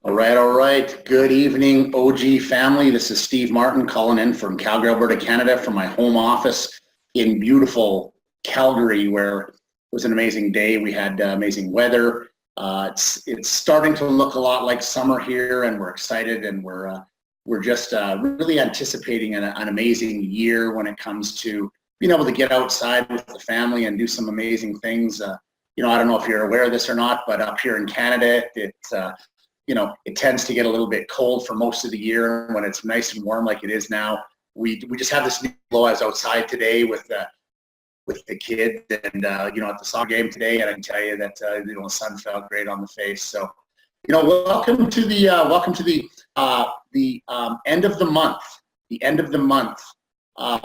All right. Good evening, OG family. This is Steve Martin calling in from Calgary, Alberta, Canada, from my home office in beautiful Calgary, where it was an amazing day. We had amazing weather. It's starting to look a lot like summer here, and we're excited, and we're just really anticipating an amazing year when it comes to being able to get outside with the family and do some amazing things. I don't know if you're aware of this or not, but up here in Canada, it tends to get a little bit cold for most of the year. When it's nice and warm like it is now, we just have this new blow. I was outside today with the kids and at the soccer game today, and I can tell you that the sun felt great on the face. So welcome to the end of the month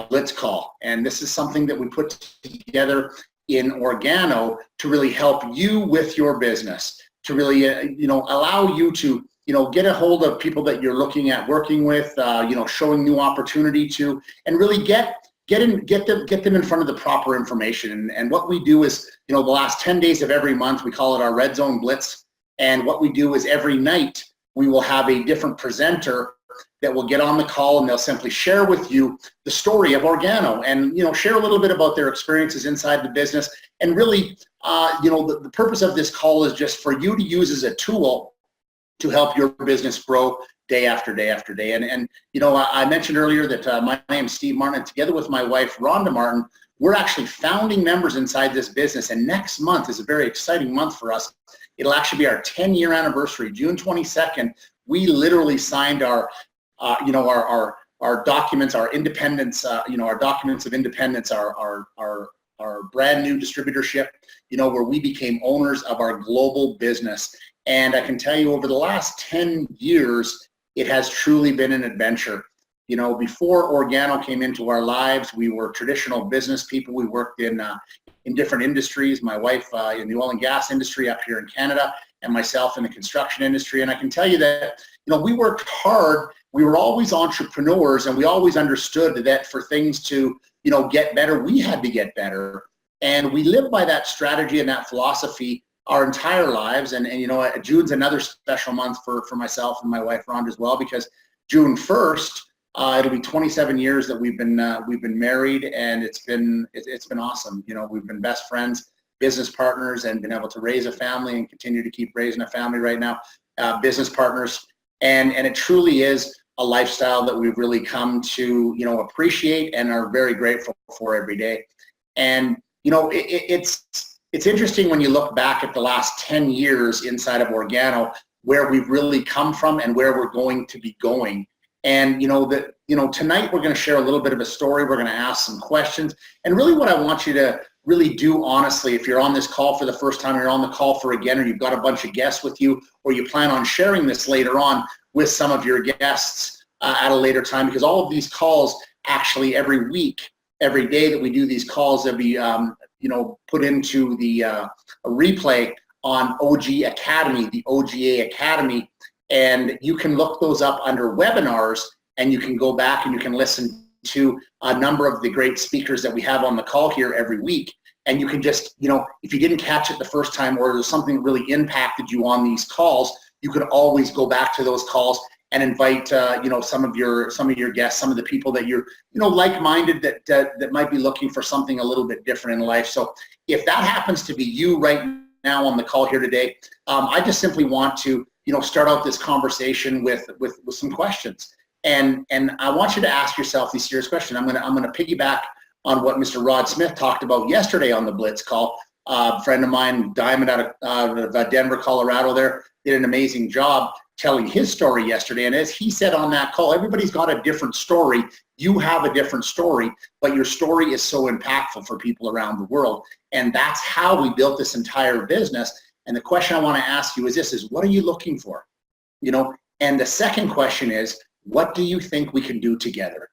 Blitz call, and this is something that we put together in Organo to really help you with your business, to really allow you to get a hold of people that you're looking at working with, showing new opportunity to, and really get them in front of the proper information. And what we do is, the last 10 days of every month, we call it our Red Zone Blitz. And what we do is every night we will have a different presenter that will get on the call, and they'll simply share with you the story of Organo and share a little bit about their experiences inside the business. And really, the purpose of this call is just for you to use as a tool to help your business grow day after day after day. And I mentioned earlier that my name is Steve Martin, and together with my wife Rhonda Martin, we're actually founding members inside this business. And next month is a very exciting month for us. It'll actually be our 10-year anniversary, June 22nd. We literally signed our documents, our independence, our documents of independence, our brand new distributorship, where we became owners of our global business. And I can tell you, over the last 10 years, it has truly been an adventure. Before Organo came into our lives, we were traditional business people. We worked in different industries. My wife in the oil and gas industry up here in Canada, and myself in the construction industry. And I can tell you that, we worked hard. We were always entrepreneurs, and we always understood that for things to, get better, we had to get better. And we lived by that strategy and that philosophy our entire lives. And June's another special month for myself and my wife Rhonda as well, because June 1st, it'll be 27 years that we've been married, and it's been awesome. We've been best friends, business partners, and been able to raise a family and continue to keep raising a family right now, business partners. And it truly is a lifestyle that we've really come to, appreciate and are very grateful for every day. And, it's interesting when you look back at the last 10 years inside of Organo, where we've really come from and where we're going to be going. And, tonight we're going to share a little bit of a story. We're going to ask some questions. And really what I want you to really do, honestly, if you're on this call for the first time, you're on the call for again, or you've got a bunch of guests with you, or you plan on sharing this later on with some of your guests at a later time, because all of these calls actually every week, every day that we do these calls, they'll be put into the a replay on OG Academy, the OGA Academy, and you can look those up under webinars, and you can go back and you can listen to a number of the great speakers that we have on the call here every week. And you can just, if you didn't catch it the first time, or there's something that really impacted you on these calls, you could always go back to those calls and invite some of your guests, some of the people that you're like-minded that might be looking for something a little bit different in life. So if that happens to be you right now on the call here today, I just simply want to start out this conversation with some questions, and I want you to ask yourself these serious questions. I'm gonna piggyback on what Mr. Rod Smith talked about yesterday on the Blitz call. A friend of mine, Diamond out of Denver, Colorado, there did an amazing job telling his story yesterday. And as he said on that call, everybody's got a different story. You have a different story, but your story is so impactful for people around the world. And that's how we built this entire business. And the question I want to ask you is this, is what are you looking for? And the second question is, what do you think we can do together?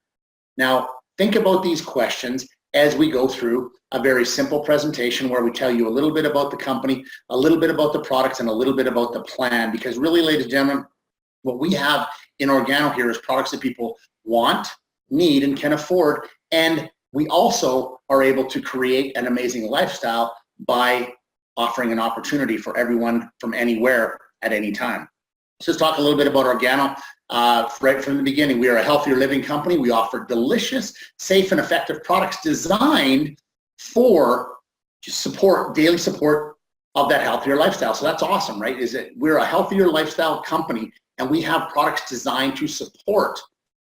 Now, think about these questions as we go through a very simple presentation where we tell you a little bit about the company, a little bit about the products, and a little bit about the plan. Because really, ladies and gentlemen, what we have in Organo here is products that people want, need, and can afford. And we also are able to create an amazing lifestyle by offering an opportunity for everyone from anywhere at any time. So let's talk a little bit about Organo. Right from the beginning, we are a healthier living company. We offer delicious, safe, and effective products designed for daily support of that healthier lifestyle. So that's awesome, right? Is that we're a healthier lifestyle company, and we have products designed to support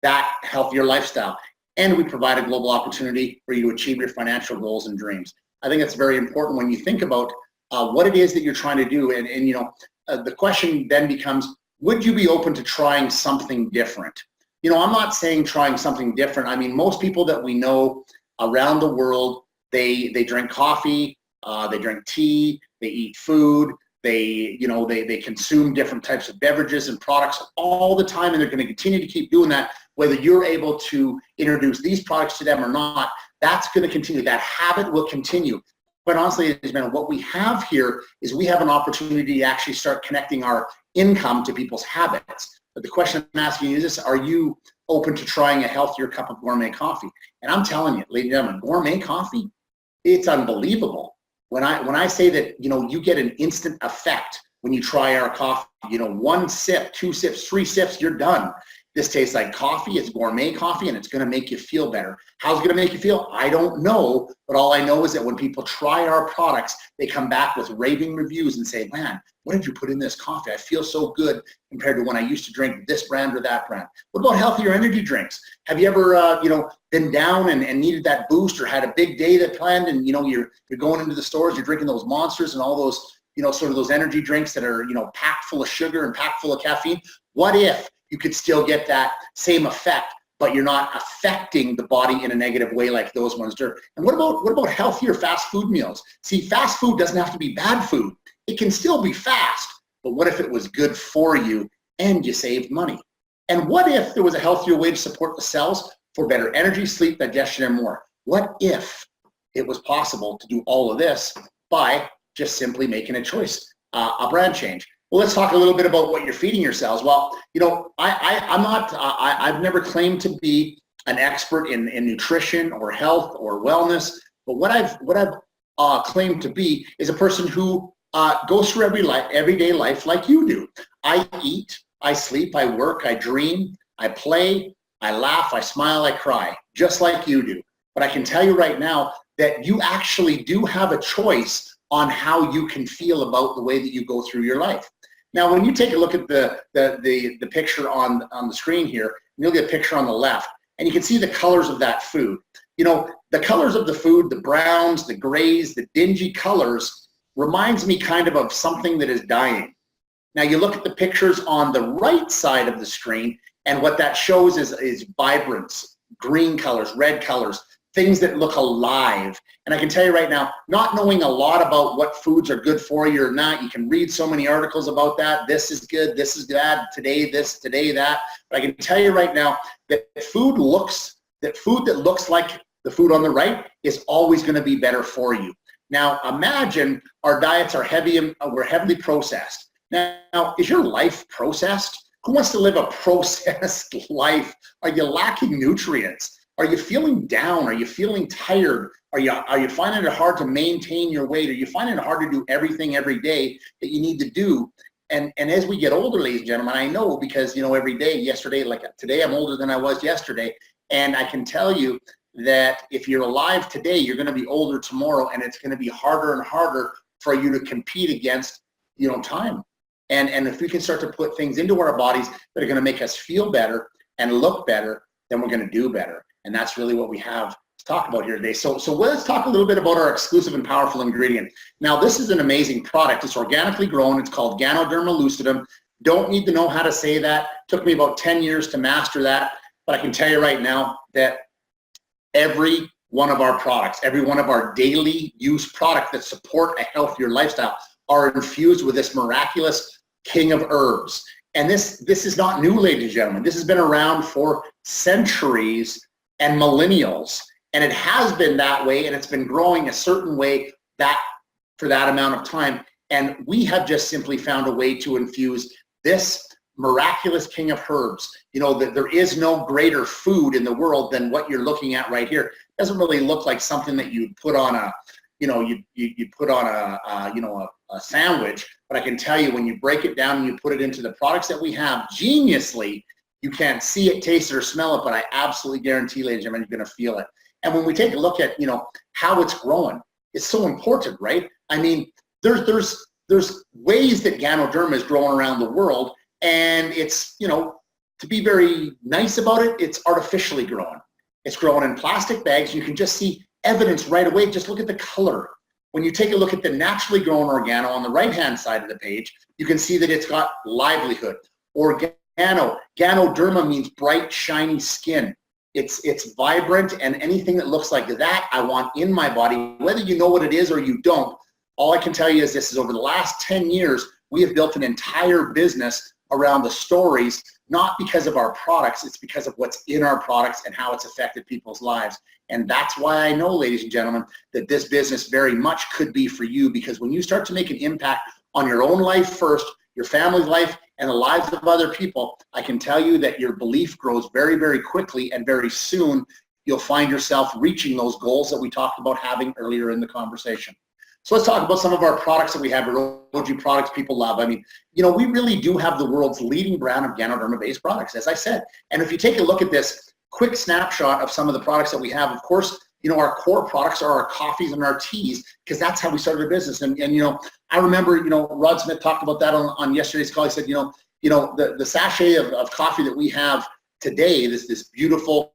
that healthier lifestyle. And we provide a global opportunity for you to achieve your financial goals and dreams. I think it's very important when you think about what it is that you're trying to do. And you know, the question then becomes, would you be open to trying something different? You know, I'm not saying trying something different. I mean, most people that we know around the world, they drink coffee, they drink tea, they eat food, they consume different types of beverages and products all the time, and they're going to continue to keep doing that. Whether you're able to introduce these products to them or not, that's going to continue. That habit will continue. But honestly, what we have here is we have an opportunity to actually start connecting our income to people's habits. But the question I'm asking you is this: are you open to trying a healthier cup of gourmet coffee? And I'm telling you, ladies and gentlemen, gourmet coffee, it's unbelievable. When I say that, you know, you get an instant effect when you try our coffee. You know, 1 sip, 2 sips, 3 sips, you're done. This tastes like coffee. It's gourmet coffee, and it's going to make you feel better. How's it going to make you feel? I don't know, but all I know is that when people try our products, they come back with raving reviews and say, man, what did you put in this coffee? I feel so good compared to when I used to drink this brand or that brand. What about healthier energy drinks? Have you ever, been down and needed that boost, or had a big day that planned, and you know you're going into the stores, you're drinking those Monsters and all those, you know, sort of those energy drinks that are, you know, packed full of sugar and packed full of caffeine? What if you could still get that same effect, but you're not affecting the body in a negative way like those ones do? And what about healthier fast food meals? See, fast food doesn't have to be bad food. It can still be fast, but what if it was good for you and you saved money? And what if there was a healthier way to support the cells for better energy, sleep, digestion, and more? What if it was possible to do all of this by just simply making a choice, a brand change? Well, let's talk a little bit about what you're feeding yourselves. Well, you know, I've never claimed to be an expert in nutrition or health or wellness, but what I've claimed to be is a person who goes through everyday life like you do. I eat, I sleep, I work, I dream, I play, I laugh, I smile, I cry, just like you do. But I can tell you right now that you actually do have a choice on how you can feel about the way that you go through your life. Now, when you take a look at the picture on the screen here, you'll get a picture on the left, and you can see the colors of that food. You know, the colors of the food, the browns, the grays, the dingy colors, reminds me kind of something that is dying. Now, you look at the pictures on the right side of the screen, and what that shows is vibrance, green colors, red colors, things that look alive. And I can tell you right now, not knowing a lot about what foods are good for you or not, you can read so many articles about that. This is good, this is bad, today this, today that. But I can tell you right now that food that looks like the food on the right is always going to be better for you. Now, imagine our diets are we're heavily processed. Now, is your life processed? Who wants to live a processed life? Are you lacking nutrients? Are you feeling down? Are you feeling tired? Are you finding it hard to maintain your weight? Are you finding it hard to do everything every day that you need to do? And as we get older, ladies and gentlemen, I know because, you know, every day, like today, I'm older than I was yesterday. And I can tell you that if you're alive today, you're going to be older tomorrow, and it's going to be harder and harder for you to compete against, you know, time. And if we can start to put things into our bodies that are going to make us feel better and look better, then we're going to do better. And that's really what we have to talk about here today. So let's talk a little bit about our exclusive and powerful ingredient. Now, this is an amazing product. It's organically grown. It's called Ganoderma lucidum. Don't need to know how to say that. Took me about 10 years to master that. But I can tell you right now that every one of our products, every one of our daily use products that support a healthier lifestyle are infused with this miraculous king of herbs. And this is not new, ladies and gentlemen. This has been around for centuries and millennials, and it has been that way, and it's been growing a certain way for that amount of time. And we have just simply found a way to infuse this miraculous king of herbs. You know, that there is no greater food in the world than what you're looking at right here. It doesn't really look like something that you'd put on a, you know, you'd put on a a sandwich, but I can tell you when you break it down and you put it into the products that we have geniusly, you can't see it, taste it, or smell it, but I absolutely guarantee, ladies and gentlemen, you're going to feel it. And when we take a look at, how it's growing, it's so important, right? I mean, there's ways that Ganoderma is growing around the world, and it's, to be very nice about it, it's artificially growing. It's growing in plastic bags. You can just see evidence right away. Just look at the color. When you take a look at the naturally grown organo on the right-hand side of the page, you can see that it's got livelihood. Ganoderma means bright, shiny skin. It's vibrant, and anything that looks like that, I want in my body, whether you know what it is or you don't. All I can tell you is this is over the last 10 years, we have built an entire business around the stories, not because of our products, it's because of what's in our products and how it's affected people's lives. And that's why I know, ladies and gentlemen, that this business very much could be for you, because when you start to make an impact on your own life first, your family's life, and the lives of other people, I can tell you that your belief grows very, very quickly, and very soon you'll find yourself reaching those goals that we talked about having earlier in the conversation. So let's talk about some of our products that we have, OG products people love. I mean, we really do have the world's leading brand of Ganoderma-based products, as I said. And if you take a look at this quick snapshot of some of the products that we have, of course, our core products are our coffees and our teas, because that's how we started our business. And I remember, Rod Smith talked about that on yesterday's call. He said, the sachet of coffee that we have today, this beautiful,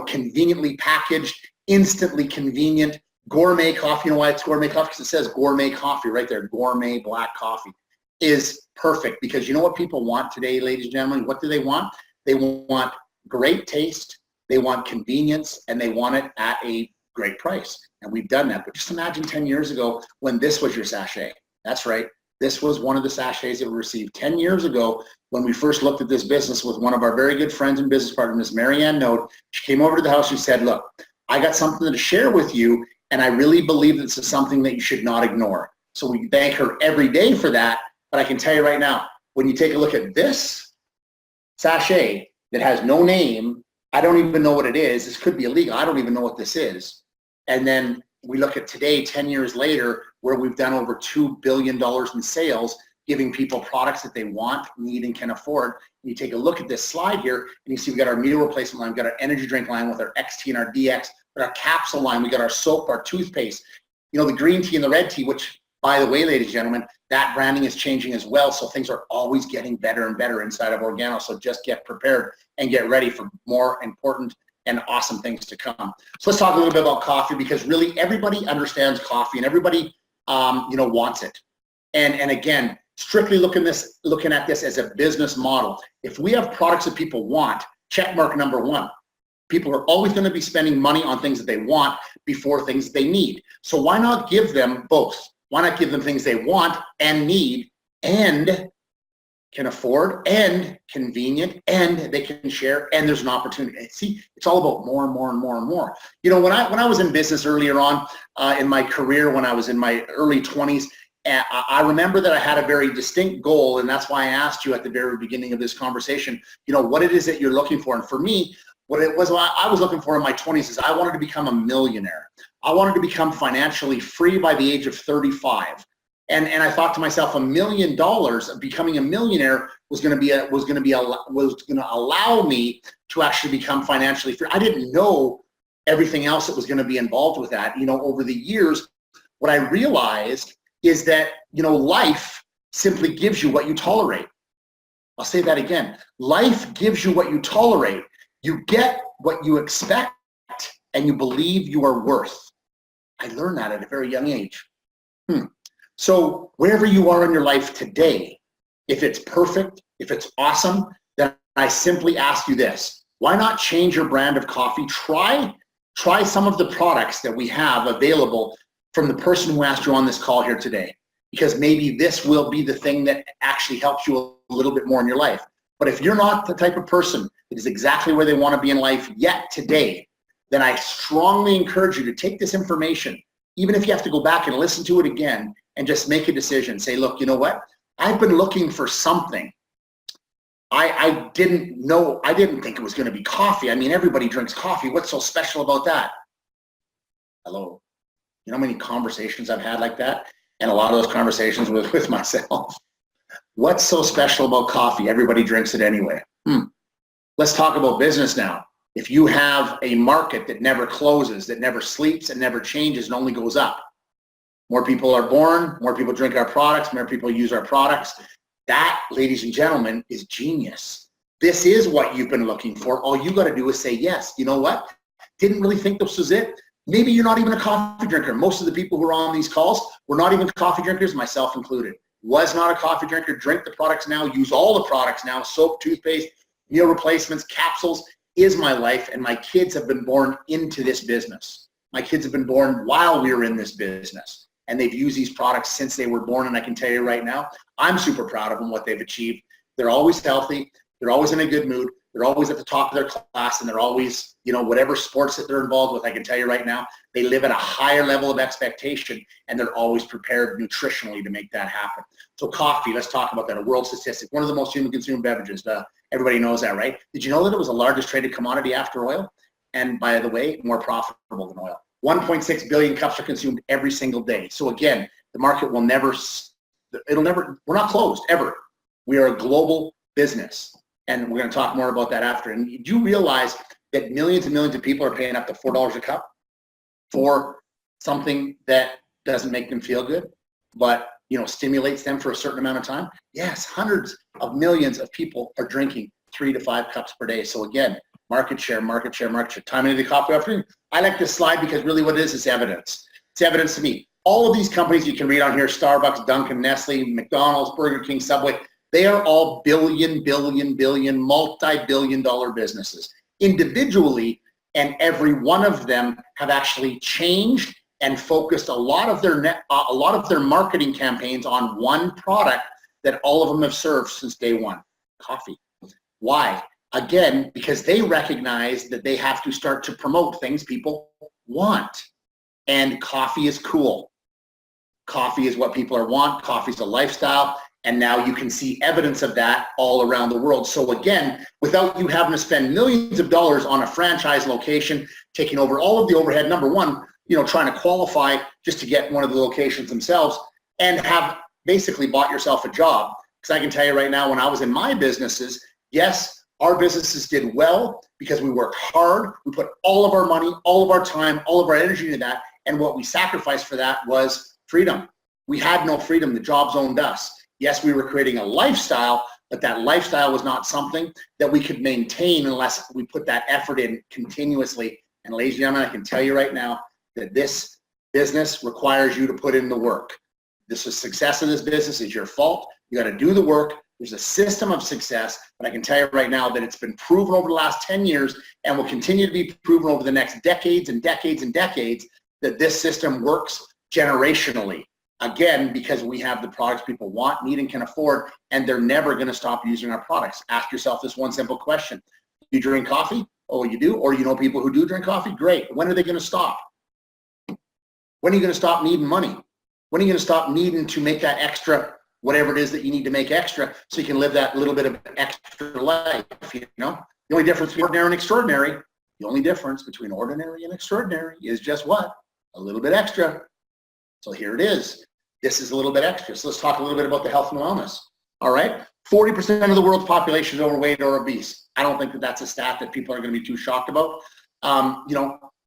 conveniently packaged, instantly convenient, gourmet coffee. You know why it's gourmet coffee? Because it says gourmet coffee right there. Gourmet black coffee is perfect, because you know what people want today, ladies and gentlemen? What do they want? They want great taste, they want convenience, and they want it at a great price. And we've done that. But just imagine 10 years ago when this was your sachet. That's right. This was one of the sachets that we received 10 years ago when we first looked at this business with one of our very good friends and business partner, Miss Marianne Node. She came over to the house and said, look, I got something to share with you, and I really believe this is something that you should not ignore. So we thank her every day for that. But I can tell you right now, when you take a look at this sachet that has no name, I don't even know what it is. This could be illegal. I don't even know what this is. And then we look at today, 10 years later, where we've done over $2 billion in sales, giving people products that they want, need, and can afford. And you take a look at this slide here, and you see we got our meal replacement line, we got our energy drink line with our XT and our DX, our capsule line, we got our soap, our toothpaste, the green tea and the red tea, which, by the way, ladies and gentlemen, that branding is changing as well. So things are always getting better and better inside of Organo. So just get prepared and get ready for more important and awesome things to come. So let's talk a little bit about coffee, because really everybody understands coffee and everybody, wants it. And again, strictly looking at this as a business model. If we have products that people want, check mark number one. People are always going to be spending money on things that they want before things they need. So why not give them both? Why not give them things they want and need and can afford and convenient and they can share, and there's an opportunity. See, it's all about more and more and more and more. When I was in business earlier on in my career, when I was in my early 20s, I remember that I had a very distinct goal, and that's why I asked you at the very beginning of this conversation, what it is that you're looking for. And for me, what it was I was looking for in my 20s is I wanted to become a millionaire. I wanted to become financially free by the age of 35. And I thought to myself, $1 million of becoming a millionaire was going to allow me to actually become financially free. I didn't know everything else that was going to be involved with that. Over the years, what I realized is that, life simply gives you what you tolerate. I'll say that again. Life gives you what you tolerate. You get what you expect, and you believe you are worth. I learned that at a very young age. So wherever you are in your life today, if it's perfect, if it's awesome, then I simply ask you this. Why not change your brand of coffee? Try some of the products that we have available from the person who asked you on this call here today, because maybe this will be the thing that actually helps you a little bit more in your life. But if you're not the type of person that is exactly where they want to be in life yet today, then I strongly encourage you to take this information, even if you have to go back and listen to it again, and just make a decision. Say, look, you know what? I've been looking for something. I didn't think it was going to be coffee. I mean, everybody drinks coffee. What's so special about that? Hello. You know how many conversations I've had like that? and a lot of those conversations with myself. What's so special about coffee? Everybody drinks it anyway. Let's talk about business now. If you have a market that never closes, that never sleeps and never changes and only goes up, more people are born, more people drink our products, more people use our products. That, ladies and gentlemen, is genius. This is what you've been looking for. All you got to do is say yes. You know what? Didn't really think this was it. Maybe you're not even a coffee drinker. Most of the people who are on these calls were not even coffee drinkers, myself included. Was not a coffee drinker. Drink the products now. Use all the products now. Soap, toothpaste, meal replacements, capsules is my life, and my kids have been born into this business. My kids have been born while we were in this business, and they've used these products since they were born, and I can tell you right now, I'm super proud of them, what they've achieved. They're always healthy. They're always in a good mood. They're always at the top of their class, and they're always, whatever sports that they're involved with, I can tell you right now, they live at a higher level of expectation, and they're always prepared nutritionally to make that happen. So coffee, let's talk about that. A world statistic, one of the most human consumed beverages. Everybody knows that, right? Did you know that it was the largest traded commodity after oil? And by the way, more profitable than oil. 1.6 billion cups are consumed every single day. So again, the market will never, we're not closed, ever. We are a global business. And we're going to talk more about that after. And you do realize that millions and millions of people are paying up to $4 a cup for something that doesn't make them feel good, but stimulates them for a certain amount of time. Yes, hundreds of millions of people are drinking 3 to 5 cups per day. So again, market share, market share, market share. Time into the coffee afternoon. I like this slide because really what it is evidence. It's evidence to me. All of these companies you can read on here, Starbucks, Dunkin', Nestle, McDonald's, Burger King, Subway, they are all billion, multi-billion dollar businesses individually, and every one of them have actually changed and focused a lot of their marketing campaigns on one product that all of them have served since day one, coffee. Why? Again, because they recognize that they have to start to promote things people want. And coffee is cool. Coffee is what people want. Coffee is a lifestyle. And now you can see evidence of that all around the world. So again, without you having to spend millions of dollars on a franchise location, taking over all of the overhead, number one, trying to qualify just to get one of the locations themselves, and have basically bought yourself a job. Because I can tell you right now, when I was in my businesses, yes, our businesses did well because we worked hard. We put all of our money, all of our time, all of our energy into that. And what we sacrificed for that was freedom. We had no freedom. The jobs owned us. Yes, we were creating a lifestyle, but that lifestyle was not something that we could maintain unless we put that effort in continuously. And ladies and gentlemen, I can tell you right now that this business requires you to put in the work. The success of this business is your fault. You got to do the work. There's a system of success, but I can tell you right now that it's been proven over the last 10 years and will continue to be proven over the next decades and decades and decades that this system works generationally. Again, because we have the products people want, need, and can afford, and they're never going to stop using our products. Ask yourself this one simple question. Do you drink coffee? Oh, you do? Or you know people who do drink coffee? Great. When are they going to stop? When are you going to stop needing money? When are you going to stop needing to make that extra, whatever it is that you need to make extra, so you can live that little bit of extra life, The only difference between ordinary and extraordinary, the only difference between ordinary and extraordinary is just what? A little bit extra. So here it is. This is a little bit extra. So let's talk a little bit about the health and wellness. All right. 40% of the world's population is overweight or obese. I don't think that that's a stat that people are going to be too shocked about.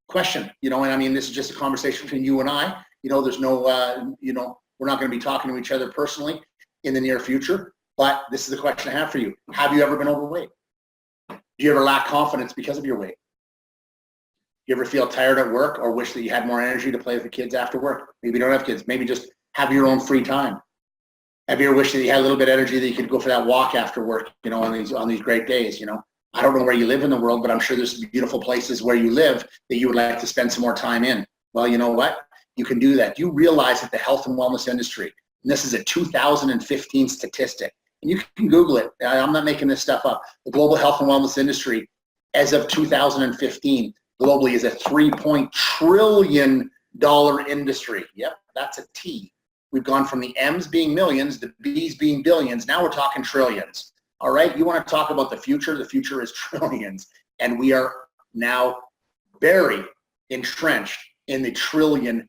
Question, and I mean, this is just a conversation between you and I. There's no, we're not going to be talking to each other personally in the near future. But this is the question I have for you. Have you ever been overweight? Do you ever lack confidence because of your weight? You ever feel tired at work or wish that you had more energy to play with the kids after work? Maybe you don't have kids. Maybe just have your own free time. Have you ever wished that you had a little bit of energy that you could go for that walk after work, on these great days, I don't know where you live in the world, but I'm sure there's beautiful places where you live that you would like to spend some more time in. Well, you know what? You can do that. You realize that the health and wellness industry, and this is a 2015 statistic, and you can Google it. I'm not making this stuff up. The global health and wellness industry, as of 2015, globally is a $3 trillion industry. Yep, that's a T. We've gone from the M's being millions, the B's being billions. Now we're talking trillions. All right, you want to talk about the future? The future is trillions. And we are now very entrenched in the $1 trillion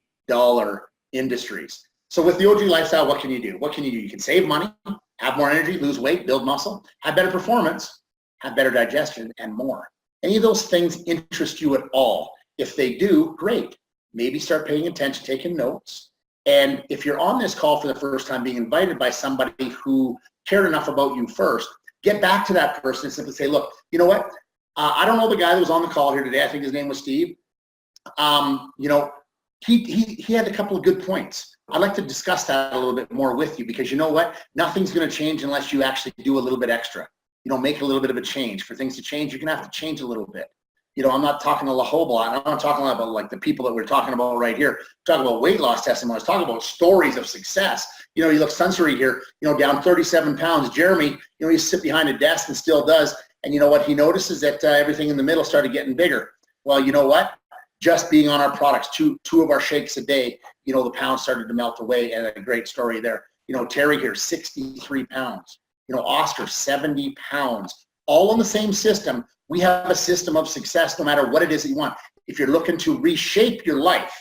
industries. So with the OG lifestyle, what can you do? What can you do? You can save money, have more energy, lose weight, build muscle, have better performance, have better digestion, and more. Any of those things interest you at all? If they do, great. Maybe start paying attention, taking notes. And if you're on this call for the first time, being invited by somebody who cared enough about you first, get back to that person and simply say, look, you know what? I don't know the guy that was on the call here today. I think his name was Steve. You know, he had a couple of good points. I'd like to discuss that a little bit more with you, because you know what? Nothing's going to change unless you actually do a little bit extra. You know, make a little bit of a change. For things to change, you're going to have to change a little bit. You know, I'm not talking a whole lot. I'm not talking about like the people that we're talking about right here. I'm talking about weight loss testimonies, talking about stories of success. You know, you look Sunsory here, you know, down 37 pounds. Jeremy, you know, he sits behind a desk and still does. And you know what? He notices that everything in the middle started getting bigger. Well, you know what? Just being on our products, two of our shakes a day, you know, the pounds started to melt away. And a great story there. You know, Terry here, 63 pounds. You know, Oscar, 70 pounds. All in the same system. We have a system of success no matter what it is that you want. If you're looking to reshape your life,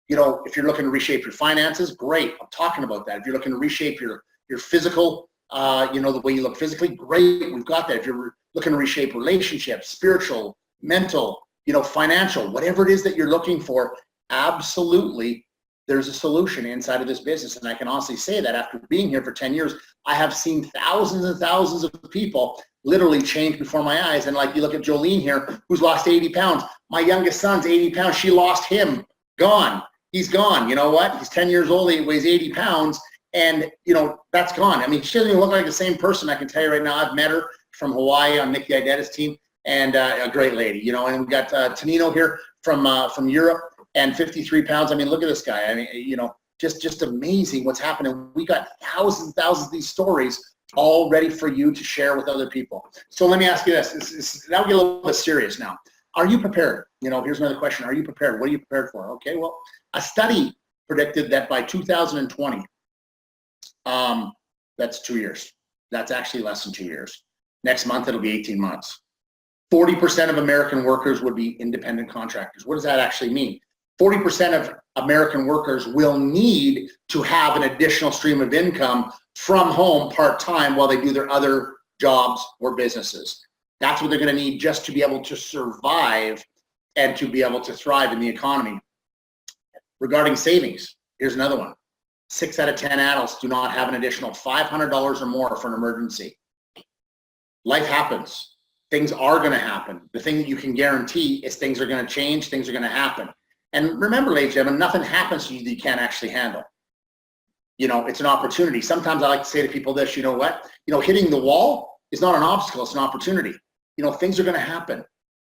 you know, if you're looking to reshape your finances, great. I'm talking about that. If you're looking to reshape your physical, you know, the way you look physically, great. We've got that. If you're looking to reshape relationships, spiritual, mental, you know, financial, whatever it is that you're looking for, absolutely, there's a solution inside of this business. And I can honestly say that after being here for 10 years, I have seen thousands and thousands of people literally change before my eyes. And like you look at Jolene here, who's lost 80 pounds. My youngest son's 80 pounds. She lost him. Gone. He's gone. You know what? He's 10 years old. He weighs 80 pounds. And, you know, that's gone. I mean, she doesn't even look like the same person. I can tell you right now, I've met her from Hawaii on Nikki Ideta's team, and a great lady, you know. And we've got Tonino here from Europe, and 53 pounds. I mean, look at this guy. I mean, you know, just amazing what's happening. We got thousands of these stories all ready for you to share with other people. So let me ask you this. Now we get a little bit serious now. Are you prepared? You know, here's another question. Are you prepared? What are you prepared for? Okay, well, a study predicted that by 2020, that's 2 years. That's actually less than 2 years. Next month, it'll be 18 months. 40% of American workers would be independent contractors. What does that actually mean? 40% of American workers will need to have an additional stream of income from home part-time while they do their other jobs or businesses. That's what they're going to need just to be able to survive and to be able to thrive in the economy. Regarding savings, here's another one. 6 out of 10 adults do not have an additional $500 or more for an emergency. Life happens. Things are going to happen. The thing that you can guarantee is things are going to change, things are going to happen. And remember, ladies and gentlemen, nothing happens to you that you can't actually handle. You know, it's an opportunity. Sometimes I like to say to people this, you know what? You know, hitting the wall is not an obstacle, it's an opportunity. You know, things are going to happen.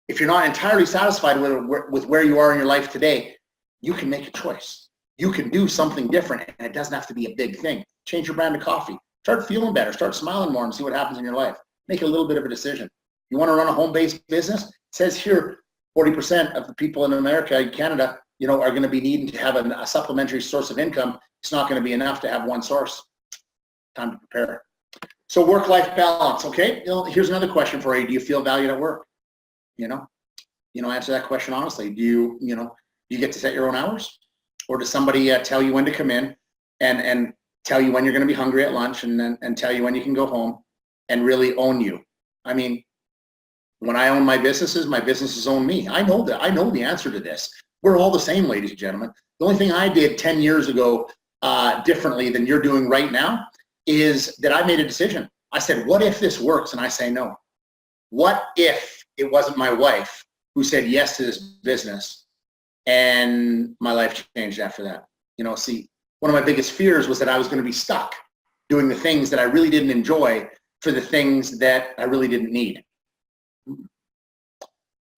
If you're not entirely satisfied with where you are in your life today, you can make a choice. You can do something different, and it doesn't have to be a big thing. Change your brand of coffee. Start feeling better. Start smiling more and see what happens in your life. Make a little bit of a decision. You want to run a home-based business? It says here, 40% of the people in America and Canada, you know, are going to be needing to have a supplementary source of income. It's not going to be enough to have one source. Time to prepare. So work-life balance, okay? You know, here's another question for you. Do you feel valued at work? You know, answer that question honestly. Do you get to set your own hours? Or does somebody tell you when to come in and tell you when you're going to be hungry at lunch and tell you when you can go home and really own you? I mean, when I own my businesses own me. I know that. I know the answer to this. We're all the same, ladies and gentlemen. The only thing I did 10 years ago differently than you're doing right now is that I made a decision. I said, what if this works? And I say no. What if it wasn't my wife who said yes to this business and my life changed after that? You know, see, one of my biggest fears was that I was going to be stuck doing the things that I really didn't enjoy for the things that I really didn't need.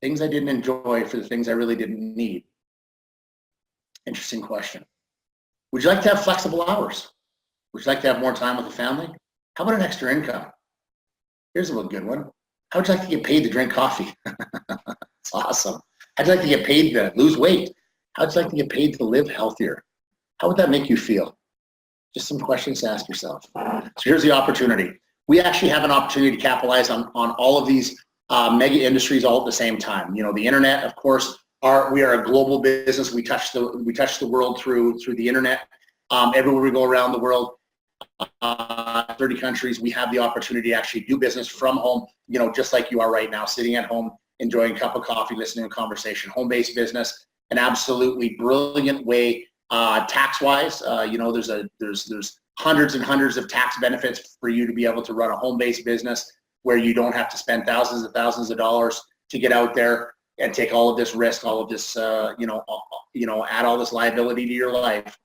Things I didn't enjoy for the things I really didn't need. Interesting question. Would you like to have flexible hours? Would you like to have more time with the family? How about an extra income? Here's a good one. How would you like to get paid to drink coffee? It's awesome. How'd you like to get paid to lose weight? How'd you like to get paid to live healthier? How would that make you feel? Just some questions to ask yourself. So here's the opportunity. We actually have an opportunity to capitalize on all of these mega industries all at the same time. You know, the internet, of course, we are a global business. We touch the world through the internet. Everywhere we go around the world, 30 countries, we have the opportunity to actually do business from home, just like you are right now, sitting at home, enjoying a cup of coffee, listening to a conversation. Home-based business, an absolutely brilliant way, tax-wise. There's hundreds and hundreds of tax benefits for you to be able to run a home-based business where you don't have to spend thousands and thousands of dollars to get out there and take all of this risk, all of this, add all this liability to your life.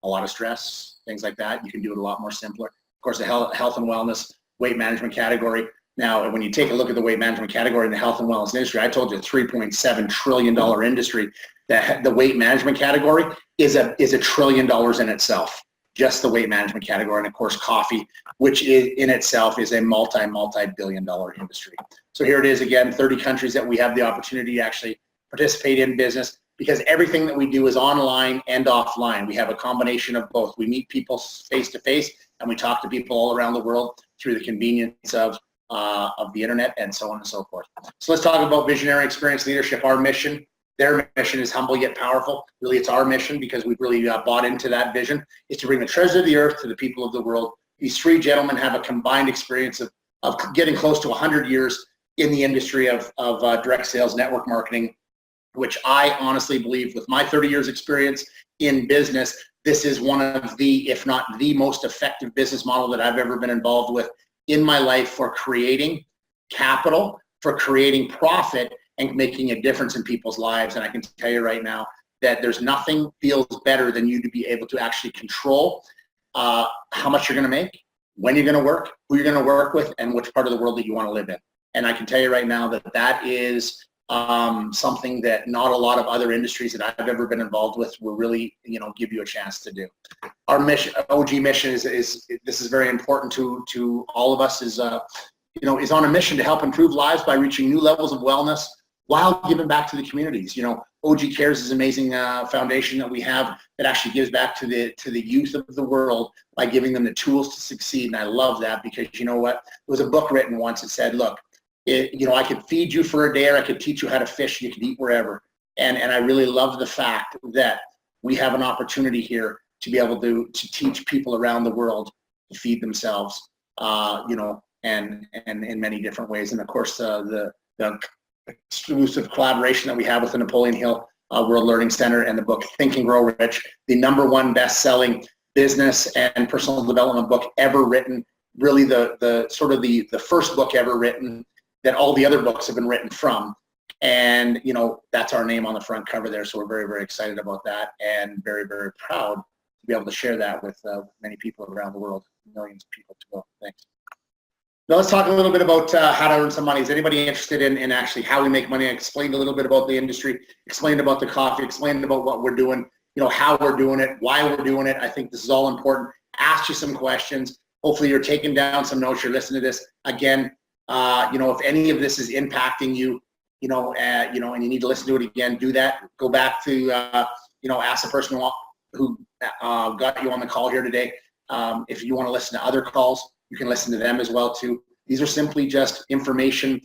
A lot of stress, things like that. You can do it a lot more simpler. Of course, the health and wellness, weight management category. Now, when you take a look at the weight management category in the health and wellness industry, I told you $3.7 trillion industry. That the weight management category is a $1 trillion in itself. Just the weight management category, and of course, coffee, which in itself is a multi-billion dollar industry. So here it is again, 30 countries that we have the opportunity to actually participate in business, because everything that we do is online and offline. We have a combination of both. We meet people face to face, and we talk to people all around the world through the convenience of the internet and so on and so forth. So let's talk about visionary experience leadership. Our mission, their mission is humble yet powerful. Really, it's our mission because we've really bought into that vision, is to bring the treasure of the earth to the people of the world. These three gentlemen have a combined experience of getting close to 100 years in the industry of direct sales network marketing, which I honestly believe, with my 30 years experience in business, this is one of the, if not the most effective business model that I've ever been involved with in my life for creating capital, for creating profit, and making a difference in people's lives. And I can tell you right now that there's nothing feels better than you to be able to actually control how much you're going to make, when you're going to work, who you're going to work with, and which part of the world that you want to live in. And I can tell you right now that that is something that not a lot of other industries that I've ever been involved with will really, give you a chance to do. Our mission, OG mission, is this is very important to all of us. Is on a mission to help improve lives by reaching new levels of wellness while giving back to the communities. OG Cares is an amazing foundation that we have that actually gives back to the youth of the world by giving them the tools to succeed. And I love that, because you know what? There was a book written once that said, look, I could feed you for a day, or I could teach you how to fish, and you could eat wherever. And I really love the fact that we have an opportunity here to be able to teach people around the world to feed themselves, and in many different ways. And of course, the exclusive collaboration that we have with the Napoleon Hill World Learning Center and the book Think and Grow Rich, the #1 best-selling business and personal development book ever written, really the first book ever written that all the other books have been written from. And, that's our name on the front cover there. So we're very, very excited about that, and very, very proud to be able to share that with many people around the world, millions of people to go. Thanks. Now let's talk a little bit about how to earn some money. Is anybody interested in actually how we make money? I explained a little bit about the industry, explained about the coffee, explained about what we're doing, how we're doing it, why we're doing it. I think this is all important. Ask you some questions. Hopefully you're taking down some notes. You're listening to this. Again, if any of this is impacting you, and you need to listen to it again, do that. Go back to, ask the person who got you on the call here today. If you want to listen to other calls, you can listen to them as well too. These are simply just information,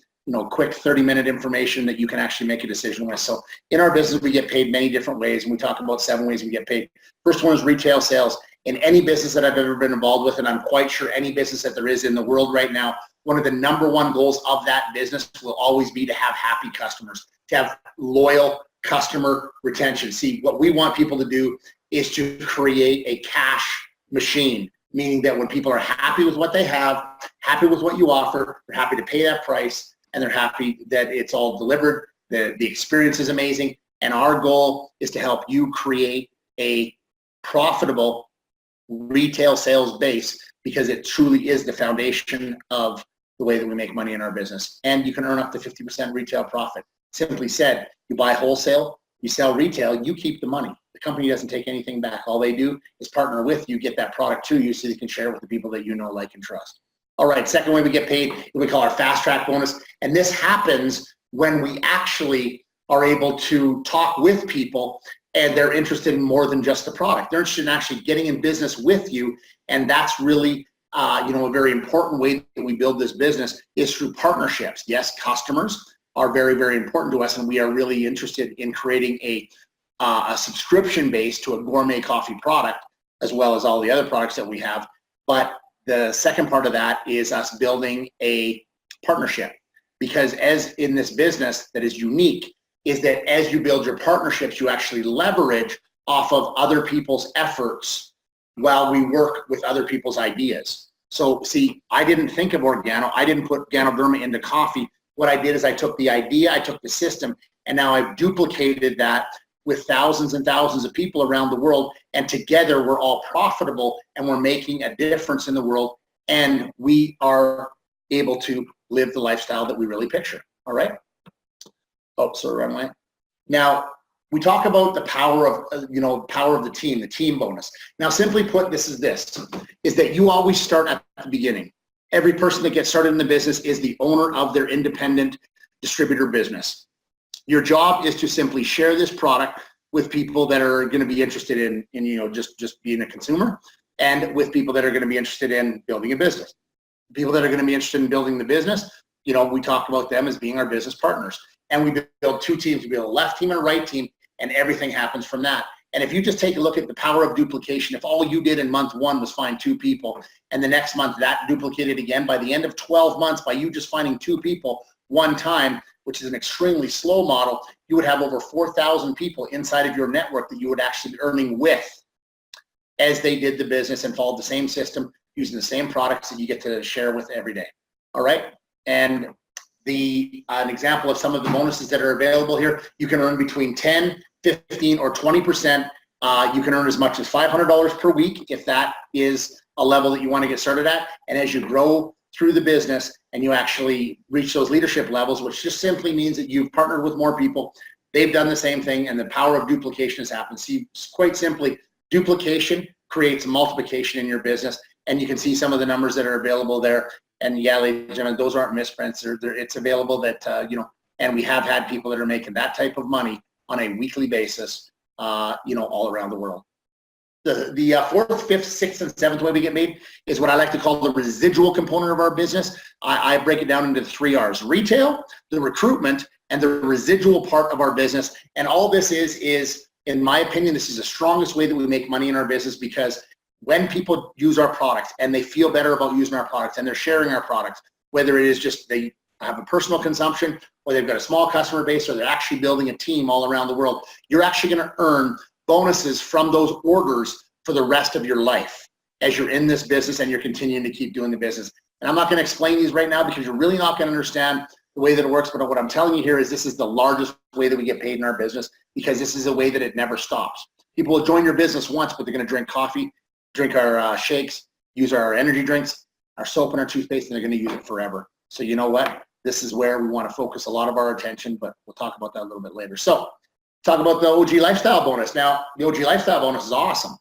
quick 30-minute information that you can actually make a decision with. So in our business, we get paid many different ways, and we talk about 7 ways we get paid. First one is retail sales. In any business that I've ever been involved with, and I'm quite sure any business that there is in the world right now, one of the #1 goals of that business will always be to have happy customers, to have loyal customer retention. See, what we want people to do is to create a cash machine, meaning that when people are happy with what they have, happy with what you offer, they're happy to pay that price, and they're happy that it's all delivered, the experience is amazing. And our goal is to help you create a profitable retail sales base, because it truly is the foundation of the way that we make money in our business. And you can earn up to 50% retail profit. Simply said, you buy wholesale, you sell retail, you keep the money. The company doesn't take anything back. All they do is partner with you, get that product to you so you can share it with the people that you know, like, and trust. All right, second way we get paid, we call our fast track bonus. And this happens when we actually are able to talk with people and they're interested in more than just the product. They're interested in actually getting in business with you. And that's really, a very important way that we build this business is through partnerships. Yes, customers are very, very important to us, and we are really interested in creating a subscription base to a gourmet coffee product as well as all the other products that we have. But the second part of that is us building a partnership, because as in this business that is unique is that as you build your partnerships, you actually leverage off of other people's efforts while we work with other people's ideas. So see, I didn't think of Organo. I didn't put Ganoderma into coffee. What I did is I took the idea, I took the system, and now I've duplicated that with thousands and thousands of people around the world, and together we're all profitable and we're making a difference in the world, and we are able to live the lifestyle that we really picture. All right? Oh, sorry, wrong way. Now, we talk about the power of, power of the team bonus. Now, simply put, this is that you always start at the beginning. Every person that gets started in the business is the owner of their independent distributor business. Your job is to simply share this product with people that are going to be interested in just being a consumer, and with people that are going to be interested in building a business. People that are going to be interested in building the business, we talk about them as being our business partners. And we build two teams. We build a left team and a right team, and everything happens from that. And if you just take a look at the power of duplication, if all you did in month 1 was find 2 people, and the next month that duplicated again, by the end of 12 months, by you just finding 2 people one time, which is an extremely slow model, you would have over 4,000 people inside of your network that you would actually be earning with as they did the business and followed the same system, using the same products that you get to share with every day. All right? And an example of some of the bonuses that are available here, you can earn between 10, 15, or 20%. You can earn as much as $500 per week if that is a level that you want to get started at. And as you grow through the business and you actually reach those leadership levels, which just simply means that you've partnered with more people, they've done the same thing, and the power of duplication has happened. See, quite simply, duplication creates multiplication in your business, and you can see some of the numbers that are available there. And yeah, ladies and gentlemen, those aren't misprints. It's available that, and we have had people that are making that type of money on a weekly basis, all around the world. The fourth, fifth, sixth, and seventh way we get made is what I like to call the residual component of our business. I break it down into 3 R's: retail, the recruitment, and the residual part of our business. And all this is, in my opinion, this is the strongest way that we make money in our business, because when people use our products and they feel better about using our products and they're sharing our products, whether it is just they have a personal consumption or they've got a small customer base or they're actually building a team all around the world, you're actually going to earn bonuses from those orders for the rest of your life as you're in this business and you're continuing to keep doing the business. And I'm not going to explain these right now because you're really not going to understand the way that it works, but what I'm telling you here is this is the largest way that we get paid in our business, because this is a way that it never stops. People will join your business once, but they're going to drink coffee, drink our shakes, use our energy drinks, our soap, and our toothpaste, and they're going to use it forever. So you know what? This is where we want to focus a lot of our attention, but we'll talk about that a little bit later. So talk about the OG Lifestyle Bonus. Now, the OG Lifestyle Bonus is awesome.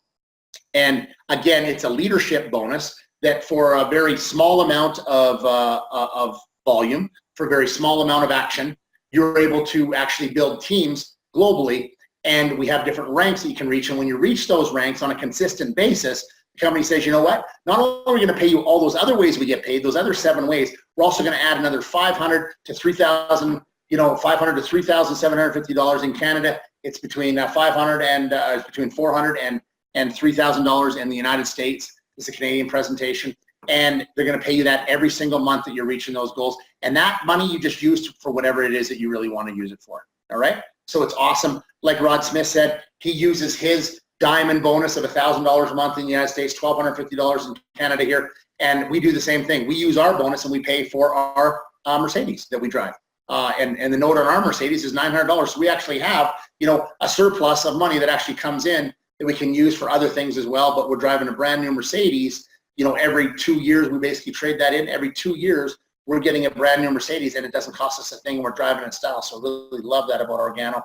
And again, it's a leadership bonus that for a very small amount of volume, for a very small amount of action, you're able to actually build teams globally. And we have different ranks that you can reach. And when you reach those ranks on a consistent basis, the company says, you know what? Not only are we going to pay you all those other ways we get paid, those other 7 ways, we're also going to add another $500 to $3,000, $500 to $3,750 in Canada. It's between $500 and it's between $400 and $3,000 in the United States. It's a Canadian presentation. And they're going to pay you that every single month that you're reaching those goals. And that money you just use for whatever it is that you really want to use it for. All right? So it's awesome. Like Rod Smith said, he uses his diamond bonus of $1,000 a month in the United States, $1,250 in Canada here. And we do the same thing. We use our bonus and we pay for our Mercedes that we drive. And the note on our Mercedes is $900. So we actually have, a surplus of money that actually comes in that we can use for other things as well. But we're driving a brand new Mercedes. Every 2 years, we basically trade that in. Every 2 years, we're getting a brand new Mercedes, and it doesn't cost us a thing. We're driving in style. So really love that about Organo,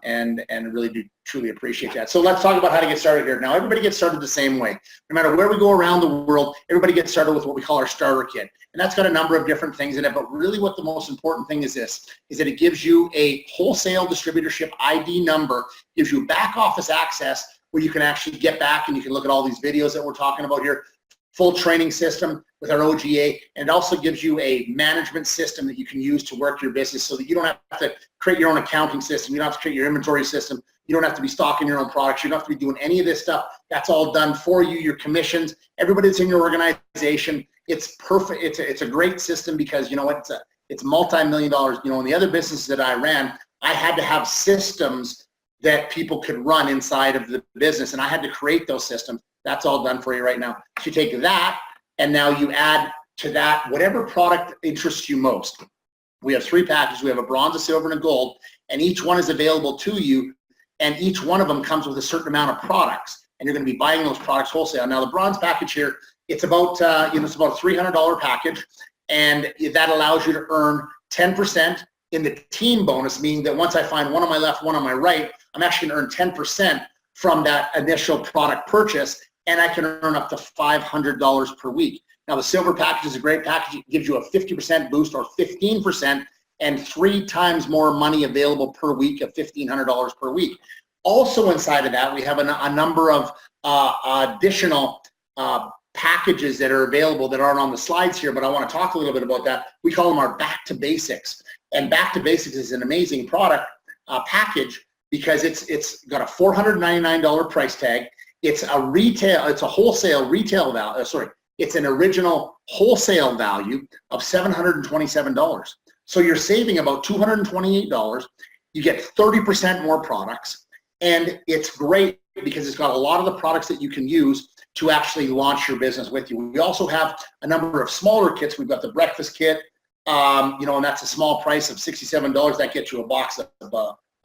and really do truly appreciate that. So let's talk about how to get started here. Now, everybody gets started the same way. No matter where we go around the world, everybody gets started with what we call our starter kit. And that's got a number of different things in it. But really what the most important thing is this, is that it gives you a wholesale distributorship ID number, gives you back office access where you can actually get back and you can look at all these videos that we're talking about here. Full training system with our OGA, and it also gives you a management system that you can use to work your business so that you don't have to create your own accounting system, you don't have to create your inventory system, You don't have to be stocking your own products. You don't have to be doing any of this stuff. That's all done for you. Your commissions, everybody that's in your organization, it's perfect. It's a great system because you know what? It's multi-million dollars. You know, in the other businesses that I ran, I had to have systems that people could run inside of the business, and I had to create those systems. That's all done for you right now. So you take that, and now you add to that whatever product interests you most. We have 3 packages. We have a bronze, a silver, and a gold, and each one is available to you, and each one of them comes with a certain amount of products, and you're going to be buying those products wholesale. Now, the bronze package here, it's about it's about a $300 package, and that allows you to earn 10% in the team bonus, meaning that once I find one on my left, one on my right, I'm actually going to earn 10% from that initial product purchase, and I can earn up to $500 per week. Now, the silver package is a great package. It gives you a 50% boost or 15% and 3 times more money available per week of $1,500 per week. Also inside of that, we have a number of additional packages that are available that aren't on the slides here, but I want to talk a little bit about that. We call them our Back to Basics. And Back to Basics is an amazing product package because it's got a $499 price tag. It's a wholesale retail value, it's an original wholesale value of $727. So you're saving about $228. You get 30% more products, and it's great because it's got a lot of the products that you can use to actually launch your business with you. We also have a number of smaller kits. We've got the breakfast kit, and that's a small price of $67. That gets you a box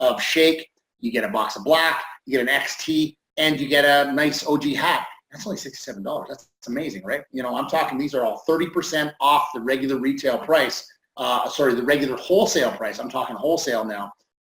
of shake. You get a box of black. You get an XT, and you get a nice OG hat. That's only $67. That's amazing, right? You know, I'm talking, these are all 30% off the regular retail price. The regular wholesale price. I'm talking wholesale now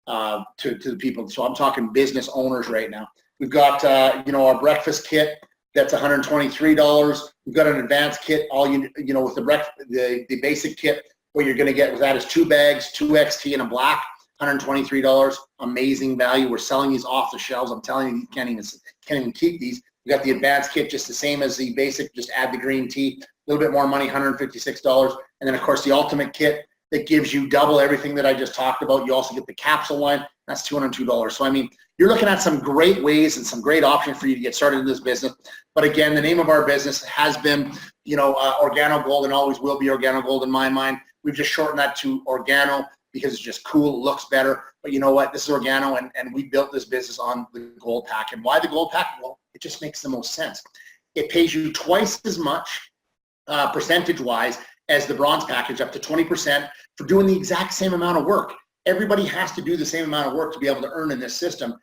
to the people. So I'm talking business owners right now. We've got, our breakfast kit. That's $123. We've got an advanced kit. With the basic kit, what you're going to get with that is 2 bags, 2 XT, and a black. $123. Amazing value. We're selling these off the shelves. I'm telling you, you can't even keep these. We got the advanced kit, just the same as the basic. Just add the green tea. A little bit more money, $156. And then, of course, the ultimate kit that gives you double everything that I just talked about. You also get the capsule line. That's $202. So, I mean, you're looking at some great ways and some great options for you to get started in this business. But again, the name of our business has been, Organo Gold, and always will be Organo Gold in my mind. We've just shortened that to Organo because it's just cool, it looks better. But you know what? This is Organo, and we built this business on the gold pack. And why the gold pack? Well, it just makes the most sense. It pays you twice as much percentage-wise as the bronze package, up to 20% for doing the exact same amount of work. Everybody has to do the same amount of work to be able to earn in this system,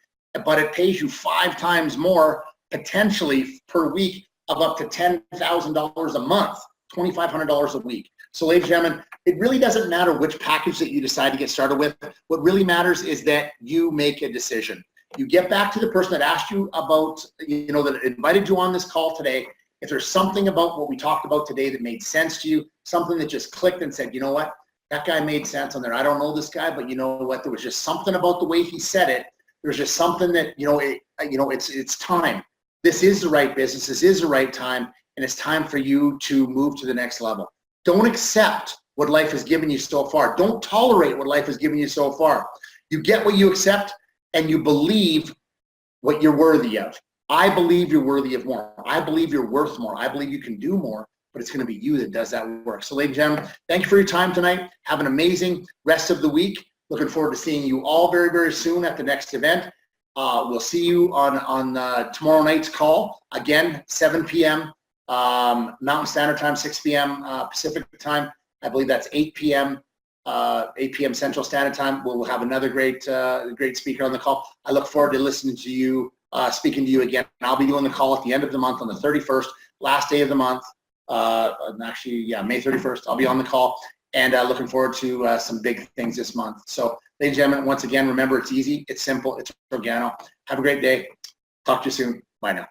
but it pays you 5 times more potentially per week of up to $10,000 a month, $2,500 a week. So ladies and gentlemen, it really doesn't matter which package that you decide to get started with. What really matters is that you make a decision. You get back to the person that asked you about, that invited you on this call today. If there's something about what we talked about today that made sense to you, something that just clicked and said, you know what, that guy made sense on there. I don't know this guy, but you know what, there was just something about the way he said it. There's just something that, it's time. This is the right business. This is the right time. And it's time for you to move to the next level. Don't accept what life has given you so far. Don't tolerate what life has given you so far. You get what you accept, and you believe what you're worthy of. I believe you're worthy of more. I believe you're worth more. I believe you can do more, but it's going to be you that does that work. So ladies and gentlemen, thank you for your time tonight. Have an amazing rest of the week. Looking forward to seeing you all very, very soon at the next event. We'll see you on tomorrow night's call. Again, 7 p.m. Mountain Standard Time, 6 p.m. Pacific Time. I believe that's 8 p.m. Central Standard Time. We'll have another great speaker on the call. I look forward to listening to you, speaking to you again. I'll be doing the call at the end of the month on the 31st, last day of the month. May 31st. I'll be on the call, and looking forward to some big things this month. So, ladies and gentlemen, once again, remember, it's easy, it's simple, it's Organo. Have a great day. Talk to you soon. Bye now.